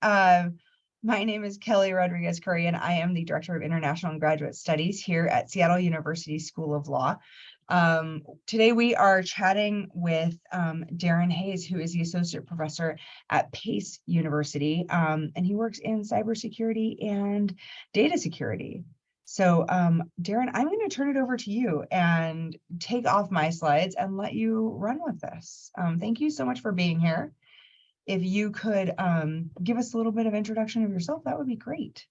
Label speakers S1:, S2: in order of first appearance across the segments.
S1: My name is Kelly Rodriguez Curry, and I am the Director of International and Graduate Studies here at Seattle University School of Law. Today we are chatting with Darren Hayes, who is the Associate Professor at Pace University, and he works in cybersecurity and data security. So Darren, I'm going to turn it over to you and take off my slides and let you run with this. Thank you so much for being here. If you could give us a little bit of introduction of yourself, that would be great.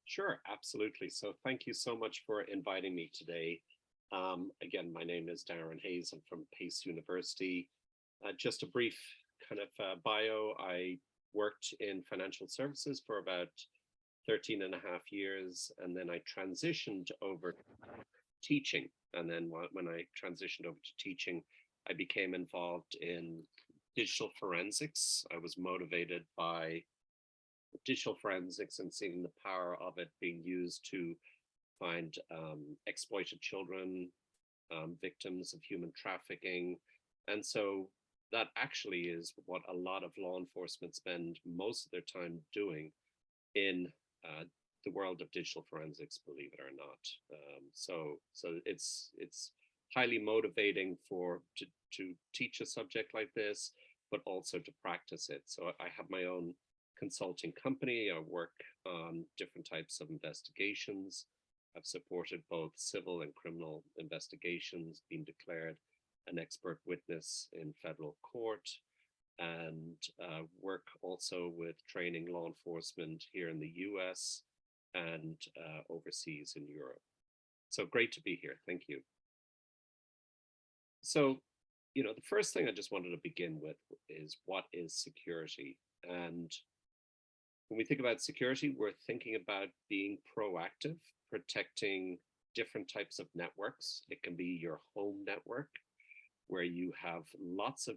S2: Sure, absolutely. So thank you so much for inviting me today. Again, my name is Darren Hayes. I'm from Pace University. Just a brief kind of bio. I worked in financial services for about 13 and a half years, and then I transitioned over to teaching. And then when I transitioned over to teaching, I became involved in digital forensics. I was motivated by digital forensics and seeing the power of it being used to find exploited children, victims of human trafficking. And so that actually is what a lot of law enforcement spend most of their time doing in the world of digital forensics, believe it or not. So it's highly motivating to teach a subject like this, but also to practice it. So I have my own consulting company. I work on different types of investigations. I've supported both civil and criminal investigations, been declared an expert witness in federal court, and work also with training law enforcement here in the US and overseas in Europe. So great to be here. Thank you. So, the first thing I just wanted to begin with is, what is security? And when we think about security, we're thinking about being proactive, protecting different types of networks. It can be your home network, where you have lots of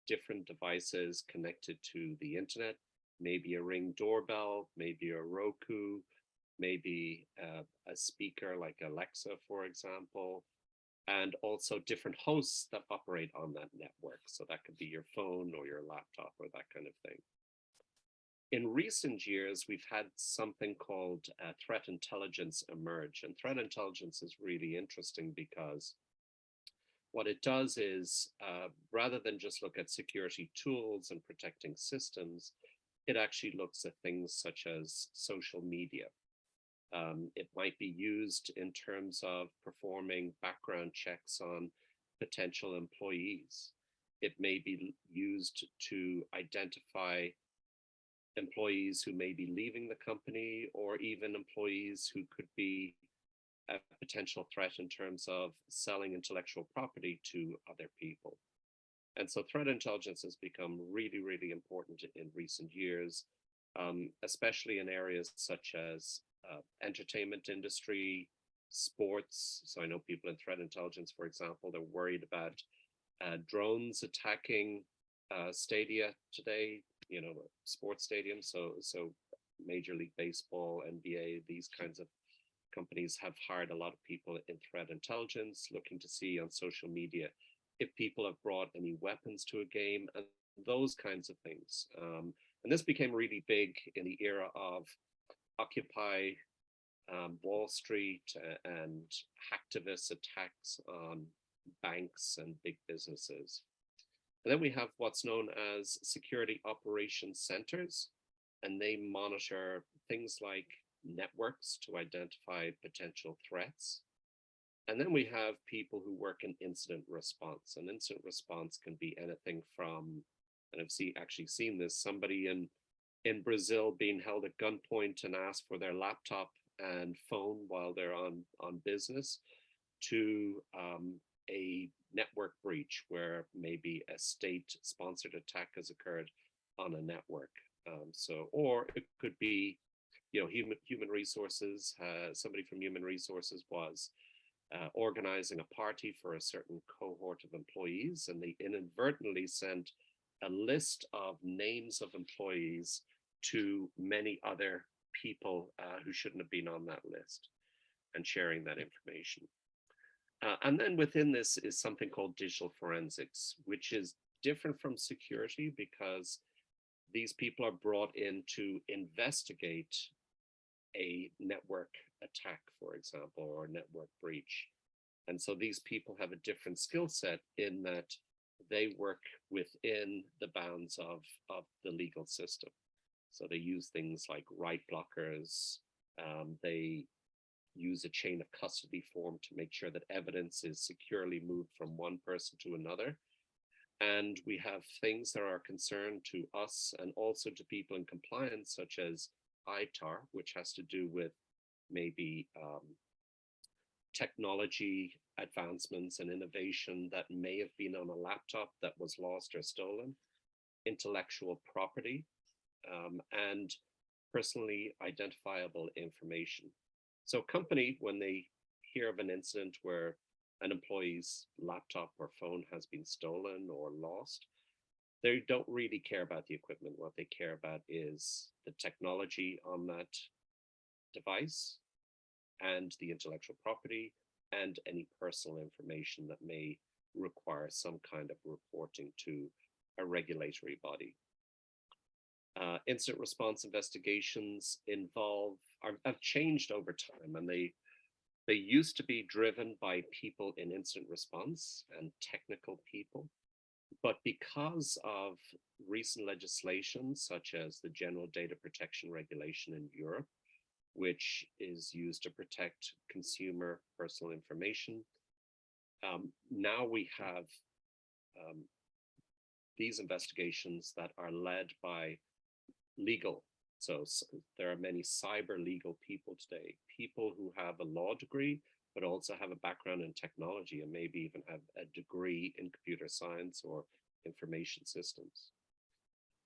S2: different devices connected to the internet, maybe a Ring doorbell, maybe a Roku, maybe a speaker like Alexa, for example, and also different hosts that operate on that network. So that could be your phone or your laptop or that kind of thing. In recent years, we've had something called threat intelligence emerge. And threat intelligence is really interesting because what it does is, rather than just look at security tools and protecting systems, it actually looks at things such as social media. It might be used in terms of performing background checks on potential employees. It may be used to identify employees who may be leaving the company, or even employees who could be a potential threat in terms of selling intellectual property to other people. And so threat intelligence has become really, really important in recent years, especially in areas such as entertainment industry, sports. So I know people in threat intelligence, for example, they're worried about drones attacking stadia today, sports stadiums. So Major League Baseball, NBA, these kinds of companies have hired a lot of people in threat intelligence, looking to see on social media if people have brought any weapons to a game and those kinds of things. And this became really big in the era of Occupy Wall Street and hacktivist attacks on banks and big businesses. And then we have what's known as security operations centers, and they monitor things like networks to identify potential threats. And then we have people who work in incident response. And incident response can be anything from, and I've actually seen this, somebody in Brazil being held at gunpoint and asked for their laptop and phone while they're on business, to a network breach where maybe a state-sponsored attack has occurred on a network. Or it could be, human resources. Somebody from human resources was organizing a party for a certain cohort of employees, and they inadvertently sent a list of names of employees to many other people who shouldn't have been on that list, and sharing that information. And then within this is something called digital forensics, which is different from security because these people are brought in to investigate a network attack, for example, or a network breach. And so these people have a different skill set in that they work within the bounds of the legal system. So they use things like write blockers. They use a chain of custody form to make sure that evidence is securely moved from one person to another. And we have things that are a concern to us and also to people in compliance, such as ITAR, which has to do with maybe technology advancements and innovation that may have been on a laptop that was lost or stolen, intellectual property, and personally identifiable information. So a company, when they hear of an incident where an employee's laptop or phone has been stolen or lost, they don't really care about the equipment. What they care about is the technology on that device and the intellectual property and any personal information that may require some kind of reporting to a regulatory body. Incident response investigations have changed over time, and they used to be driven by people in incident response and technical people. But because of recent legislation, such as the General Data Protection Regulation in Europe, which is used to protect consumer personal information, now we have these investigations that are led by legal. So there are many cyber legal people today, people who have a law degree, but also have a background in technology and maybe even have a degree in computer science or information systems.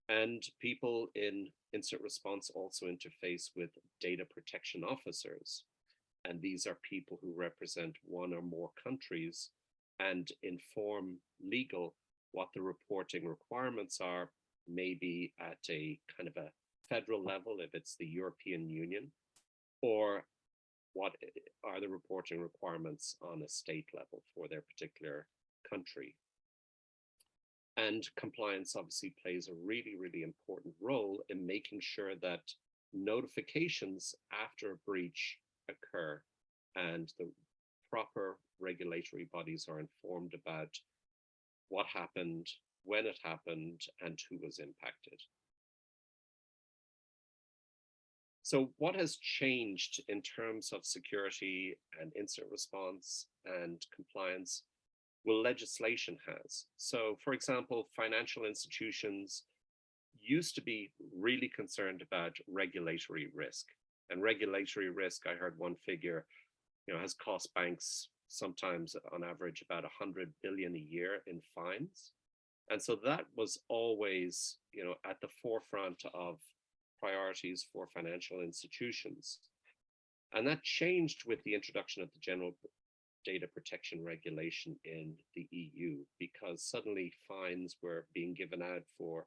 S2: And people in incident response also interface with data protection officers. And these are people who represent one or more countries and inform legal what the reporting requirements are, maybe at a kind of a federal level, if it's the European Union, or what are the reporting requirements on a state level for their particular country. And compliance obviously plays a really, really important role in making sure that notifications after a breach occur and the proper regulatory bodies are informed about what happened, when it happened, and who was impacted. So what has changed in terms of security and incident response and compliance? Well, legislation has. So for example, financial institutions used to be really concerned about regulatory risk. And regulatory risk, I heard one figure, has cost banks sometimes on average about 100 billion a year in fines. And so that was always, at the forefront of priorities for financial institutions. And that changed with the introduction of the General Data Protection Regulation in the EU, because suddenly fines were being given out for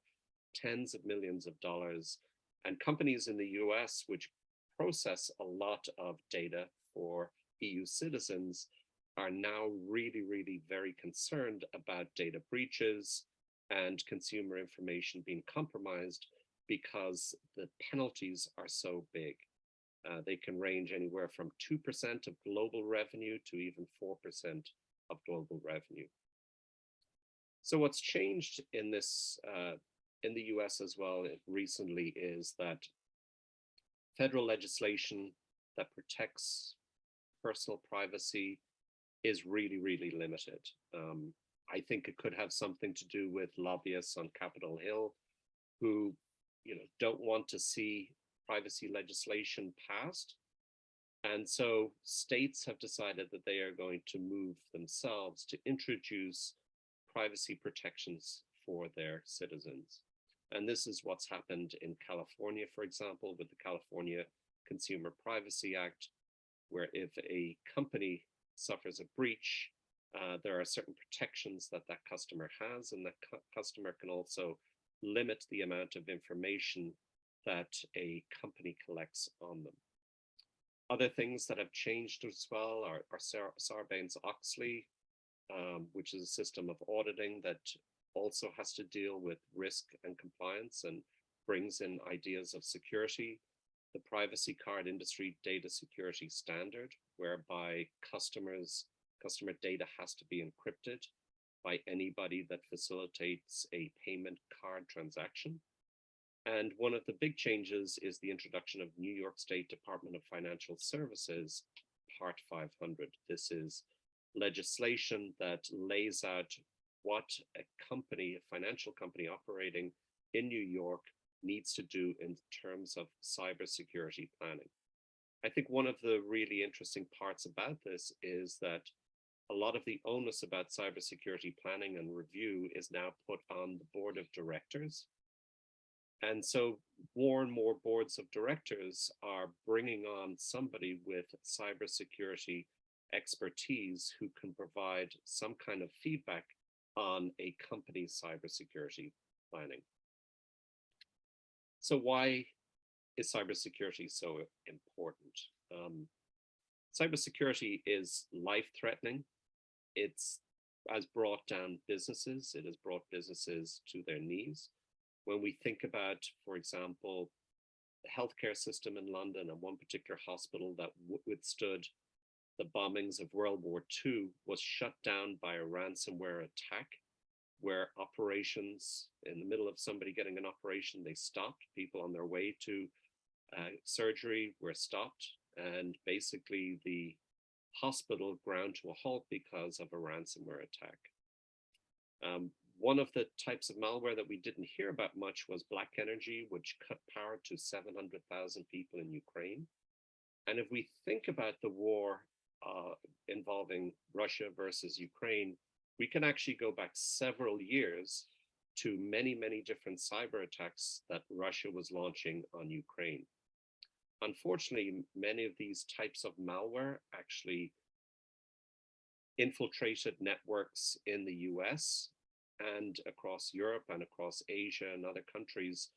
S2: tens of millions of dollars. And companies in the US, which process a lot of data for EU citizens, are now really, really very concerned about data breaches and consumer information being compromised because the penalties are so big. They can range anywhere from 2% of global revenue to even 4% of global revenue. So what's changed in this, in the US as well recently, is that federal legislation that protects personal privacy is really, really limited. I think it could have something to do with lobbyists on Capitol Hill who, don't want to see privacy legislation passed. And so states have decided that they are going to move themselves to introduce privacy protections for their citizens. And this is what's happened in California, for example, with the California Consumer Privacy Act, where if a company suffers a breach, there are certain protections that that customer has, and that customer can also limit the amount of information that a company collects on them. Other things that have changed as well are Sarbanes-Oxley, which is a system of auditing that also has to deal with risk and compliance. And brings in ideas of security, the privacy card industry data security standard, whereby customer data has to be encrypted by anybody that facilitates a payment card transaction. And one of the big changes is the introduction of New York State Department of Financial Services, Part 500. This is legislation that lays out what a company, a financial company operating in New York, needs to do in terms of cybersecurity planning. I think one of the really interesting parts about this is that a lot of the onus about cybersecurity planning and review is now put on the board of directors. And so more and more boards of directors are bringing on somebody with cybersecurity expertise who can provide some kind of feedback on a company's cybersecurity planning. So why is cybersecurity so important? Cybersecurity is life-threatening. It has brought down businesses. It has brought businesses to their knees. When we think about, for example, the healthcare system in London and one particular hospital that withstood the bombings of World War II was shut down by a ransomware attack, where operations, in the middle of somebody getting an operation, they stopped. People on their way to surgery were stopped, and basically the hospital ground to a halt because of a ransomware attack. One of the types of malware that we didn't hear about much was Black Energy, which cut power to 700,000 people in Ukraine. And if we think about the war involving Russia versus Ukraine, we can actually go back several years to many, many different cyber attacks that Russia was launching on Ukraine. Unfortunately, many of these types of malware actually infiltrated networks in the US and across Europe and across Asia and other countries,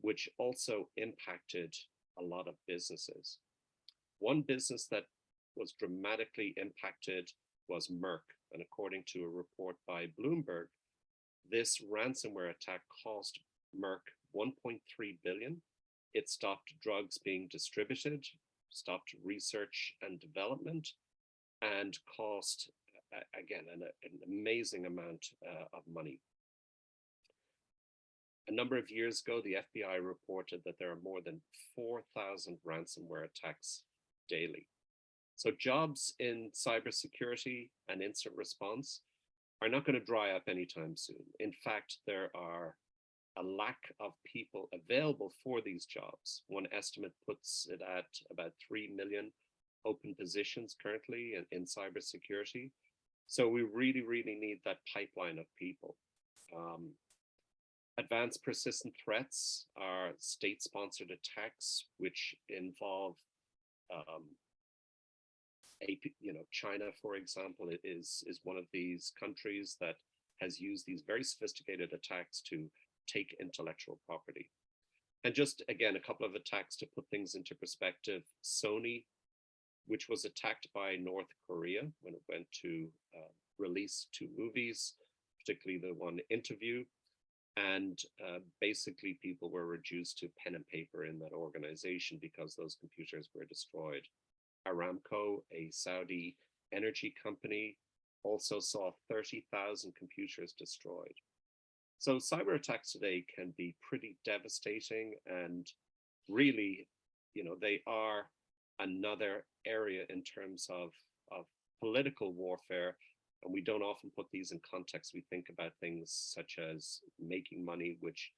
S2: which also impacted a lot of businesses. One business that was dramatically impacted was Merck. And according to a report by Bloomberg, this ransomware attack cost Merck 1.3 billion. It stopped drugs being distributed, stopped research and development, and cost, again, an amazing amount of money. A number of years ago, the FBI reported that there are more than 4,000 ransomware attacks daily. So jobs in cybersecurity and incident response are not going to dry up anytime soon. In fact, there are a lack of people available for these jobs. One estimate puts it at about 3 million open positions currently in cybersecurity. So we really, really need that pipeline of people. Advanced persistent threats are state-sponsored attacks, which involve China, for example, is one of these countries that has used these very sophisticated attacks to take intellectual property. And just, again, a couple of attacks to put things into perspective. Sony, which was attacked by North Korea when it went to release 2 movies, particularly the one Interview. And basically people were reduced to pen and paper in that organization because those computers were destroyed. Aramco, a Saudi energy company, also saw 30,000 computers destroyed. So cyber attacks today can be pretty devastating, and really, they are another area in terms of political warfare. And we don't often put these in context. We think about things such as making money, which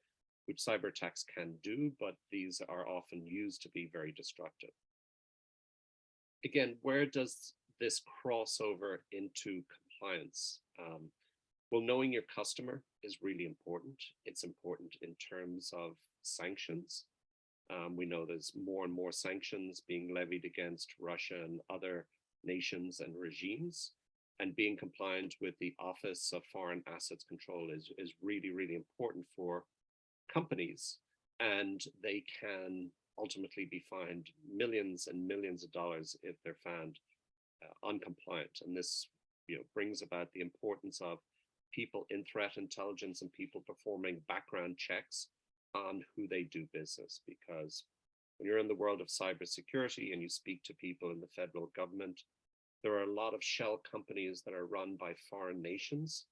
S2: cyber attacks can do, but these are often used to be very destructive. Again, where does this cross over into compliance? Well, knowing your customer is really important. It's important in terms of sanctions. We know there's more and more sanctions being levied against Russia and other nations and regimes. And being compliant with the Office of Foreign Assets Control is really, really important for companies. And they can ultimately be fined millions and millions of dollars if they're found uncompliant. And this brings about the importance of people in threat intelligence and people performing background checks on who they do business, because when you're in the world of cybersecurity and you speak to people in the federal government, there are a lot of shell companies that are run by foreign nations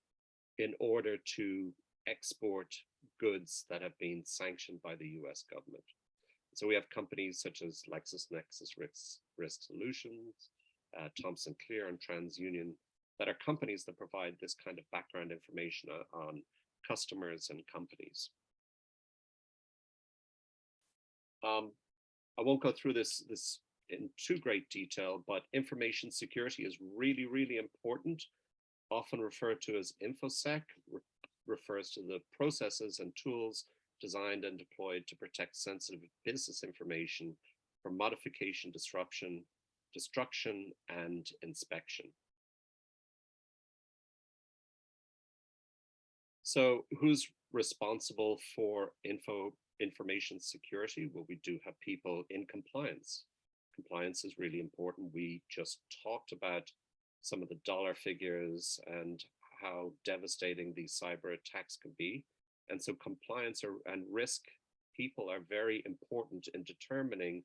S2: in order to export goods that have been sanctioned by the US government. So we have companies such as LexisNexis Risk Solutions, Thomson Clear, and TransUnion that are companies that provide this kind of background information on customers and companies. I won't go through this in too great detail, but information security is really, really important, often referred to as InfoSec, refers to the processes and tools designed and deployed to protect sensitive business information from modification, disruption, destruction, and inspection. So who's responsible for information security? Well, we do have people in compliance. Compliance is really important. We just talked about some of the dollar figures and how devastating these cyber attacks can be. And so compliance and risk people are very important in determining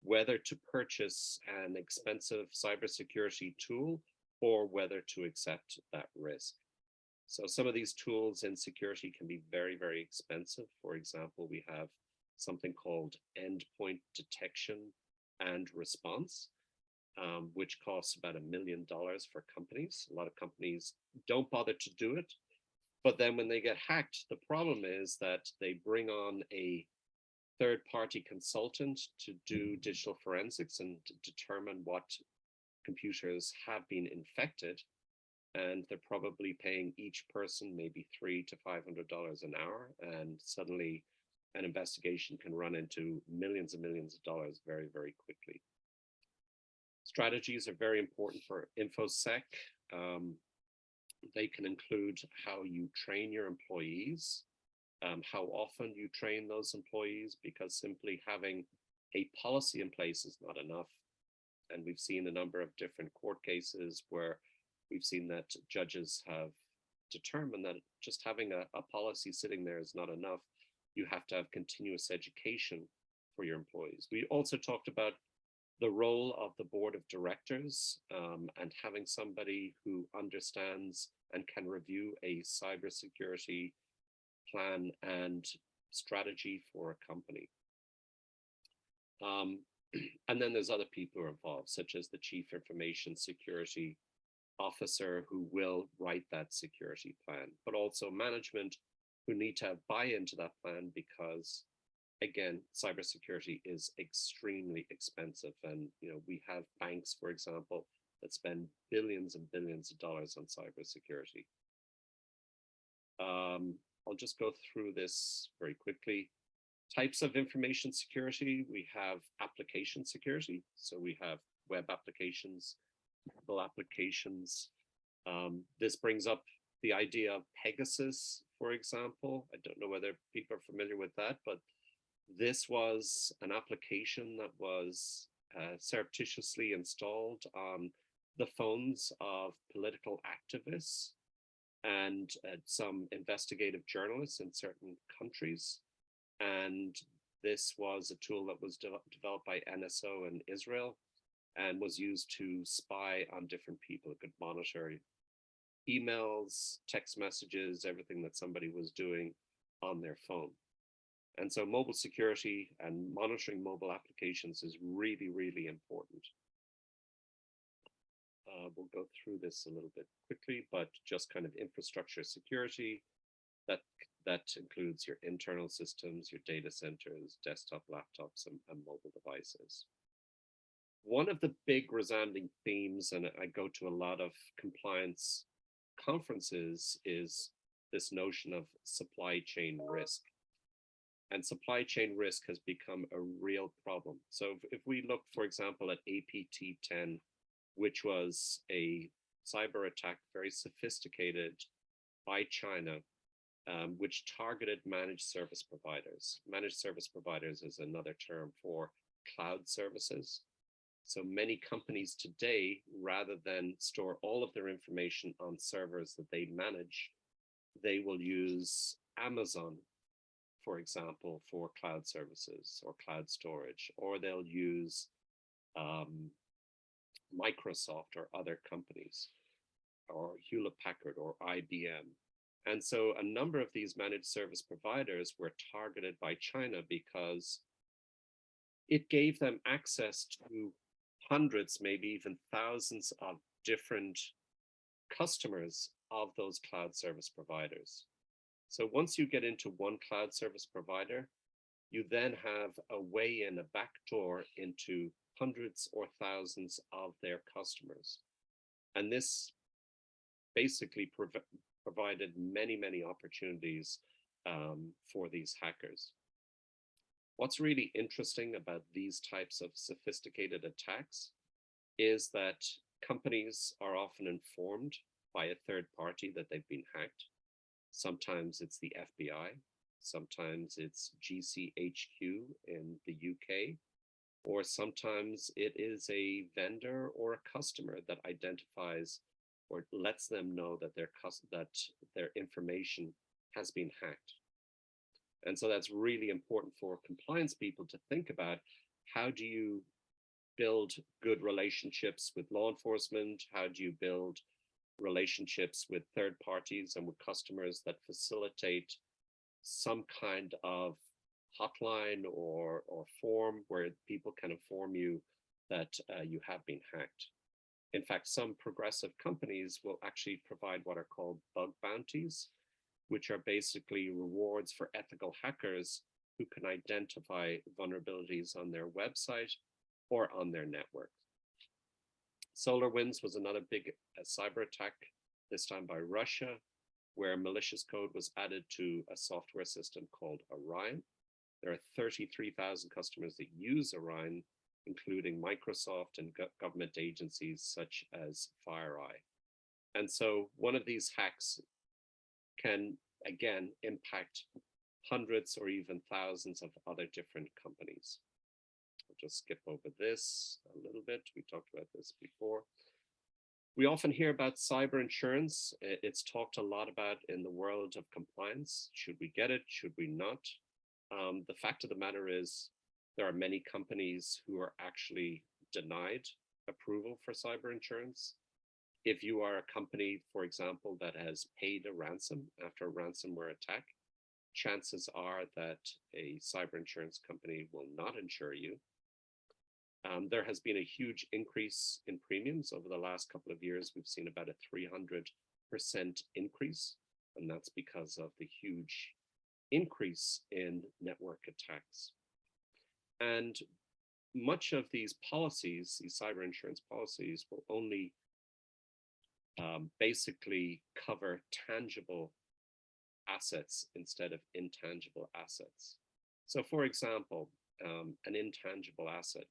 S2: whether to purchase an expensive cybersecurity tool or whether to accept that risk. So some of these tools in security can be very, very expensive. For example, we have something called endpoint detection and response, which costs about $1 million for companies. A lot of companies don't bother to do it. But then when they get hacked, the problem is that they bring on a third-party consultant to do digital forensics and to determine what computers have been infected. And they're probably paying each person maybe $300 to $500 an hour. And suddenly an investigation can run into millions and millions of dollars very, very quickly. Strategies are very important for InfoSec. They can include how you train your employees, how often you train those employees, because simply having a policy in place is not enough. And we've seen a number of different court cases where we've seen that judges have determined that just having a policy sitting there is not enough. You have to have continuous education for your employees. We also talked about the role of the board of directors and having somebody who understands and can review a cybersecurity plan and strategy for a company. And then there's other people who are involved, such as the chief information security officer who will write that security plan, but also management who need to have buy-in to that plan because, again, cybersecurity is extremely expensive. And, we have banks, for example, that spend billions and billions of dollars on cybersecurity. I'll just go through this very quickly. Types of information security, we have application security. So we have web applications, mobile applications. This brings up the idea of Pegasus, for example. I don't know whether people are familiar with that, but this was an application that was surreptitiously installed on the phones of political activists and some investigative journalists in certain countries. And this was a tool that was developed by NSO in Israel and was used to spy on different people. It could monitor emails, text messages, everything that somebody was doing on their phone. And so mobile security and monitoring mobile applications is really, really important. We'll go through this a little bit quickly, but just kind of infrastructure security, that includes your internal systems, your data centers, desktop laptops, and mobile devices. One of the big resounding themes, and I go to a lot of compliance conferences, is this notion of supply chain risk. And supply chain risk has become a real problem. So if we look, for example, at APT10, which was a cyber attack, very sophisticated by China, which targeted managed service providers. Managed service providers is another term for cloud services. So many companies today, rather than store all of their information on servers that they manage, they will use Amazon for example, for cloud services or cloud storage, or they'll use Microsoft or other companies, or Hewlett Packard or IBM. And so a number of these managed service providers were targeted by China because it gave them access to hundreds, maybe even thousands of different customers of those cloud service providers. So once you get into one cloud service provider, you then have a way in, a backdoor into hundreds or thousands of their customers. And this basically provided many, many opportunities for these hackers. What's really interesting about these types of sophisticated attacks is that companies are often informed by a third party that they've been hacked. Sometimes it's the FBI, sometimes it's GCHQ in the UK, or sometimes it is a vendor or a customer that identifies or lets them know that their information has been hacked. And so that's really important for compliance people to think about. How do you build good relationships with law enforcement? How do you build relationships with third parties and with customers that facilitate some kind of hotline or form where people can inform you that you have been hacked? In fact, some progressive companies will actually provide what are called bug bounties, which are basically rewards for ethical hackers who can identify vulnerabilities on their website or on their network. SolarWinds was another big cyber attack, this time by Russia, where malicious code was added to a software system called Orion. There are 33,000 customers that use Orion, including Microsoft and government agencies such as FireEye. And so one of these hacks can, again, impact hundreds or even thousands of other different companies. I'll just skip over this a little bit. We talked about this before. We often hear about cyber insurance. It's talked a lot about in the world of compliance. Should we get it? Should we not? The fact of the matter is there are many companies who are actually denied approval for cyber insurance. If you are a company, for example, that has paid a ransom after a ransomware attack, chances are that a cyber insurance company will not insure you. There has been a huge increase in premiums over the last couple of years. We've seen about a 300% increase, and that's because of the huge increase in network attacks. And much of these policies, these cyber insurance policies, will only basically cover tangible assets instead of intangible assets. So for example, an intangible asset,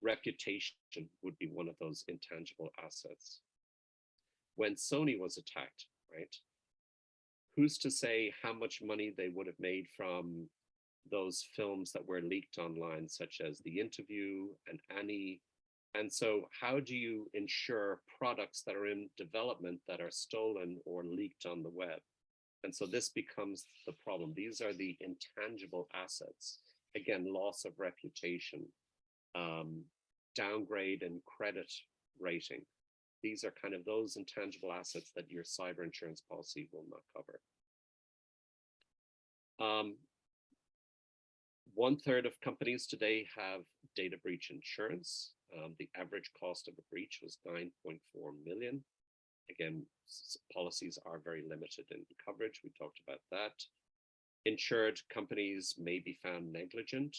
S2: reputation would be one of those intangible assets. When Sony was attacked, right? Who's to say how much money they would have made from those films that were leaked online, such as The Interview and Annie? And so how do you ensure products that are in development that are stolen or leaked on the web? And so this becomes the problem. These are the intangible assets. Again, loss of reputation, downgrade in credit rating. These are kind of those intangible assets that your cyber insurance policy will not cover. 1/3 of companies today have data breach insurance. The average cost of a breach was 9.4 million. Again, policies are very limited in coverage. We talked about that. Insured companies may be found negligent.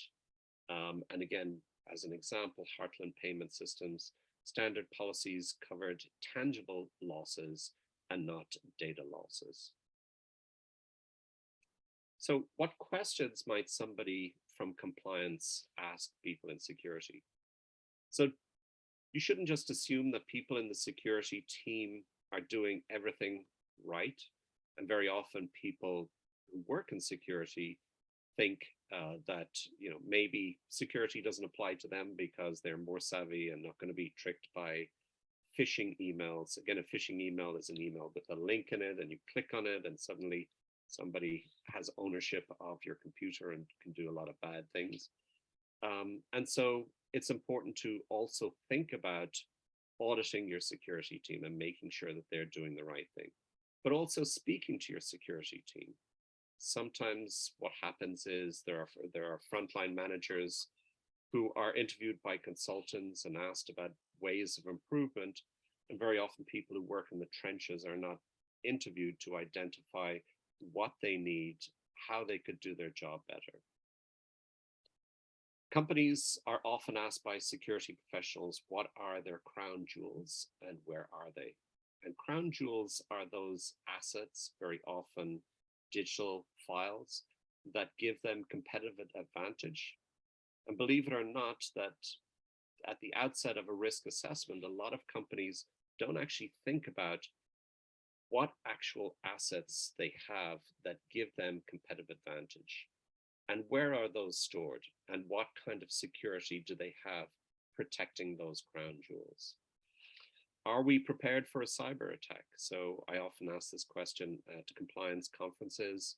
S2: And again, as an example, Heartland Payment Systems, standard policies covered tangible losses and not data losses. So what questions might somebody from compliance ask people in security? So you shouldn't just assume that people in the security team are doing everything right. And very often people who work in security think that maybe security doesn't apply to them because they're more savvy and not going to be tricked by phishing emails. Again, a phishing email is an email with a link in it, and you click on it and suddenly Somebody has ownership of your computer and can do a lot of bad things. And so it's important to also think about auditing your security team and making sure that they're doing the right thing, but also speaking to your security team. Sometimes what happens is there are frontline managers who are interviewed by consultants and asked about ways of improvement. And very often people who work in the trenches are not interviewed to identify what they need, how they could do their job better. Companies are often asked by security professionals, what are their crown jewels and where are they? And crown jewels are those assets, very often digital files, that give them competitive advantage. And believe it or not, that at the outset of a risk assessment, a lot of companies don't actually think about what actual assets they have that give them competitive advantage. And where are those stored? And what kind of security do they have protecting those crown jewels? Are we prepared for a cyber attack? So I often ask this question to compliance conferences.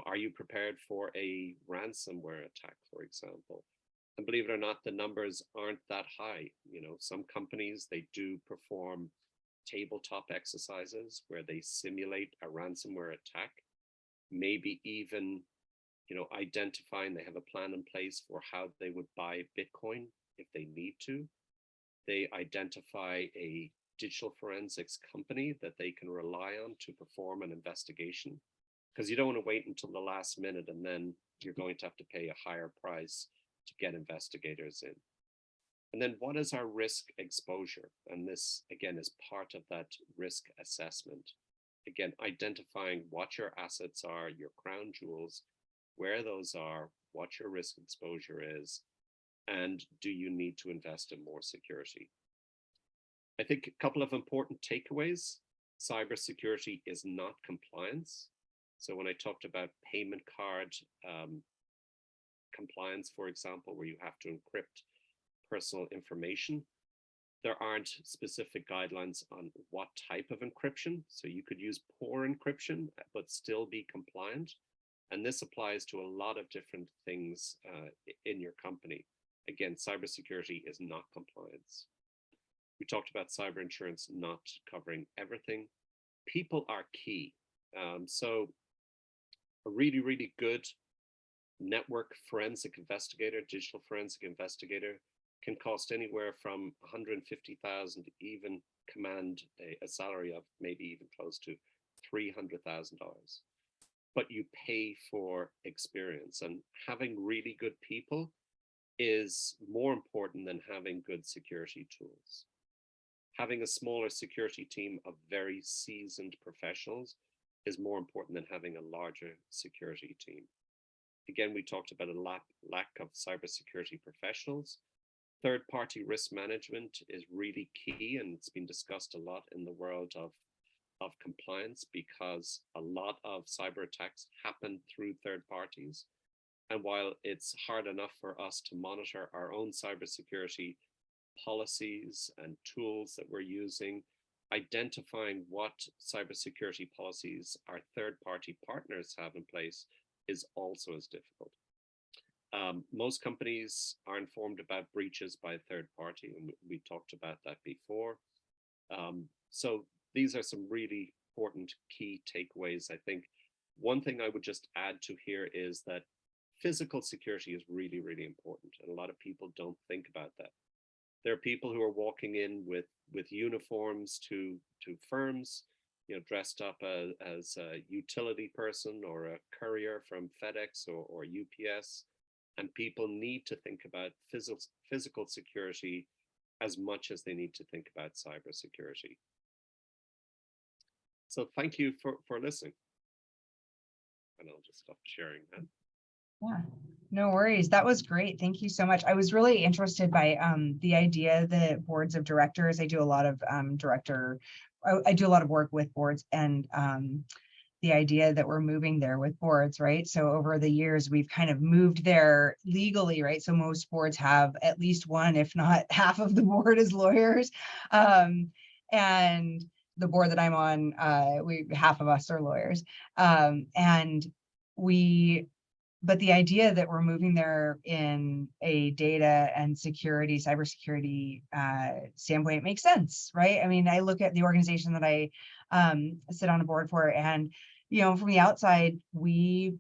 S2: Are you prepared for a ransomware attack, for example? And believe it or not, the numbers aren't that high. Some companies, they do perform tabletop exercises where they simulate a ransomware attack, maybe even identifying they have a plan in place for how they would buy Bitcoin if they need to. They identify a digital forensics company that they can rely on to perform an investigation, because you don't want to wait until the last minute and then you're going to have to pay a higher price to get investigators in. And then what is our risk exposure? And this, again, is part of that risk assessment. Again, identifying what your assets are, your crown jewels, where those are, what your risk exposure is, and do you need to invest in more security? I think a couple of important takeaways. Cybersecurity is not compliance. So when I talked about payment card compliance, for example, where you have to encrypt personal information, there aren't specific guidelines on what type of encryption. So you could use poor encryption, but still be compliant. And this applies to a lot of different things in your company. Again, cybersecurity is not compliance. We talked about cyber insurance not covering everything. People are key. So a really, really good network forensic investigator, digital forensic investigator, can cost anywhere from 150,000 to even command a salary of maybe even close to $300,000. But you pay for experience, and having really good people is more important than having good security tools. Having a smaller security team of very seasoned professionals is more important than having a larger security team. Again, we talked about a lack of cybersecurity professionals. Third-party risk management is really key, and it's been discussed a lot in the world of compliance, because a lot of cyber attacks happen through third parties. And while it's hard enough for us to monitor our own cybersecurity policies and tools that we're using, identifying what cybersecurity policies our third-party partners have in place is also as difficult. Most companies are informed about breaches by a third party, and we talked about that before. So these are some really important key takeaways. I think one thing I would just add to here is that physical security is really, really important, and a lot of people don't think about that. There are people who are walking in with uniforms to firms, dressed up as a utility person or a courier from FedEx or UPS. And people need to think about physical security as much as they need to think about cybersecurity. So thank you for listening. And I'll just stop sharing that.
S1: Yeah, no worries. That was great. Thank you so much. I was really interested by the idea that boards of directors, I do a lot of I do a lot of work with boards, and the idea that we're moving there with boards, right? So over the years, we've kind of moved there legally, right? So most boards have at least one, if not half of the board is lawyers. And the board that I'm on, half of us are lawyers, but the idea that we're moving there in a data and security, cybersecurity standpoint makes sense, right? I mean, I look at the organization that I sit on a board for, and from the outside, we're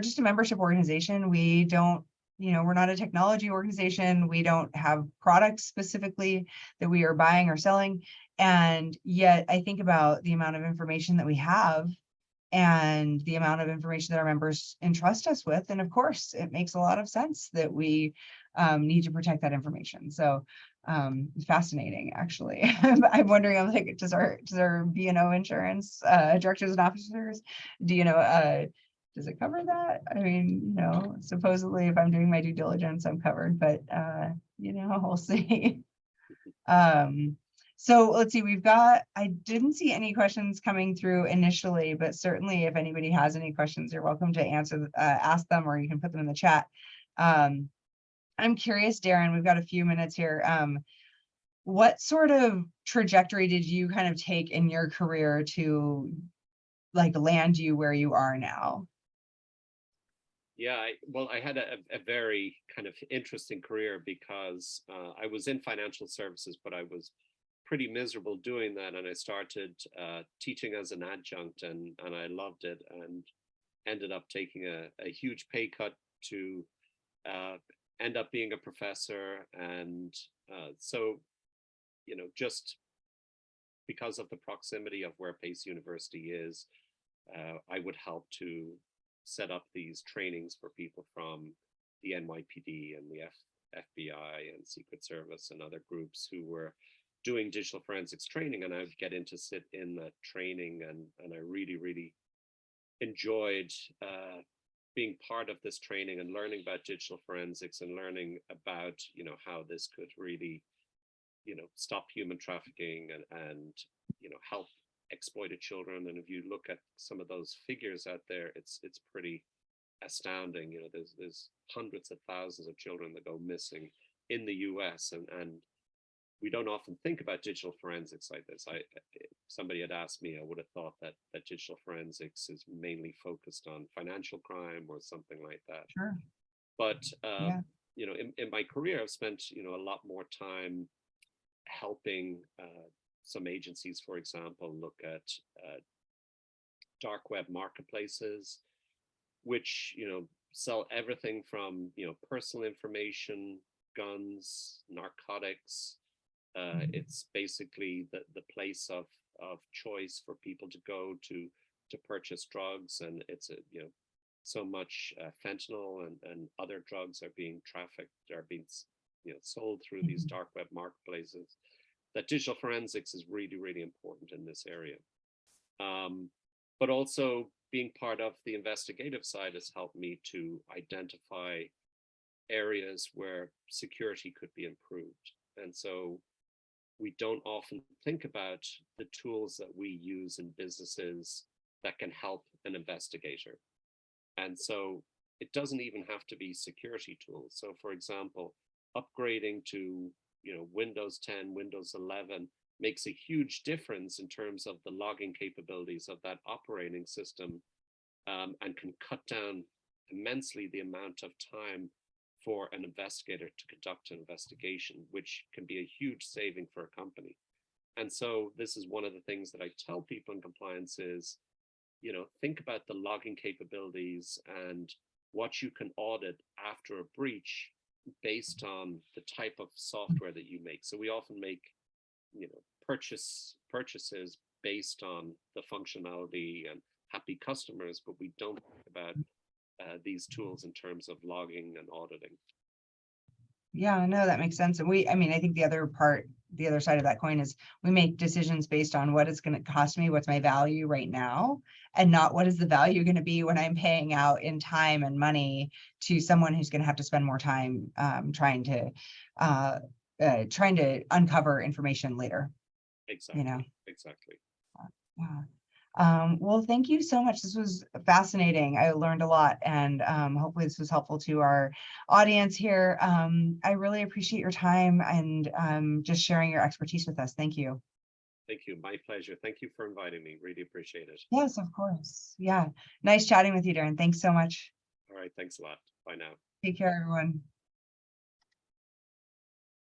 S1: just a membership organization. We don't, we're not a technology organization. We don't have products specifically that we are buying or selling. And yet I think about the amount of information that we have and the amount of information that our members entrust us with. And of course, it makes a lot of sense that we need to protect that information. So it's fascinating, actually. I'm wondering, I'm like, does our B&O insurance directors and officers, does it cover that? I mean, supposedly if I'm doing my due diligence, I'm covered, but we'll see. So let's see, I didn't see any questions coming through initially, but certainly if anybody has any questions, you're welcome to ask them, or you can put them in the chat. I'm curious, Darren, we've got a few minutes here. What sort of trajectory did you kind of take in your career to land you where you are now?
S2: Yeah, I had a very kind of interesting career because I was in financial services, but I was pretty miserable doing that, and I started teaching as an adjunct, and I loved it, and ended up taking a huge pay cut to end up being a professor. And so just because of the proximity of where Pace University is, I would help to set up these trainings for people from the NYPD and the FBI and Secret Service and other groups who were doing digital forensics training, and I'd get in to sit in that training, and I really, really enjoyed being part of this training and learning about digital forensics and learning about how this could really stop human trafficking and help exploited children. And if you look at some of those figures out there, it's pretty astounding. There's hundreds of thousands of children that go missing in the US, and we don't often think about digital forensics like this. Somebody had asked me, I would have thought that digital forensics is mainly focused on financial crime or something like that.
S1: Sure.
S2: But in my career, I've spent a lot more time helping some agencies, for example, look at dark web marketplaces, which sell everything from personal information, guns, narcotics. It's basically the place of choice for people to go to purchase drugs, and it's so much fentanyl and other drugs are being trafficked, are being sold through these dark web marketplaces, that digital forensics is really, really important in this area. But also being part of the investigative side has helped me to identify areas where security could be improved. And so we don't often think about the tools that we use in businesses that can help an investigator. And so it doesn't even have to be security tools. So for example, upgrading to Windows 10, Windows 11 makes a huge difference in terms of the logging capabilities of that operating system, and can cut down immensely the amount of time for an investigator to conduct an investigation, which can be a huge saving for a company. And so this is one of the things that I tell people in compliance is, think about the logging capabilities and what you can audit after a breach based on the type of software that you make. So we often make, purchases based on the functionality and happy customers, but we don't think about these tools in terms of logging and auditing.
S1: Yeah, no, that makes sense. And I think the other side of that coin is we make decisions based on what it's going to cost me, what's my value right now, and not what is the value going to be when I'm paying out in time and money to someone who's going to have to spend more time trying to uncover information later.
S2: Exactly. Exactly.
S1: Yeah. Well, thank you so much. This was fascinating. I learned a lot, and hopefully this was helpful to our audience here. I really appreciate your time and just sharing your expertise with us. Thank you.
S2: Thank you. My pleasure. Thank you for inviting me. Really appreciate it.
S1: Yes, of course. Yeah. Nice chatting with you, Darren. Thanks so much.
S2: All right. Thanks a lot. Bye now.
S1: Take care, everyone.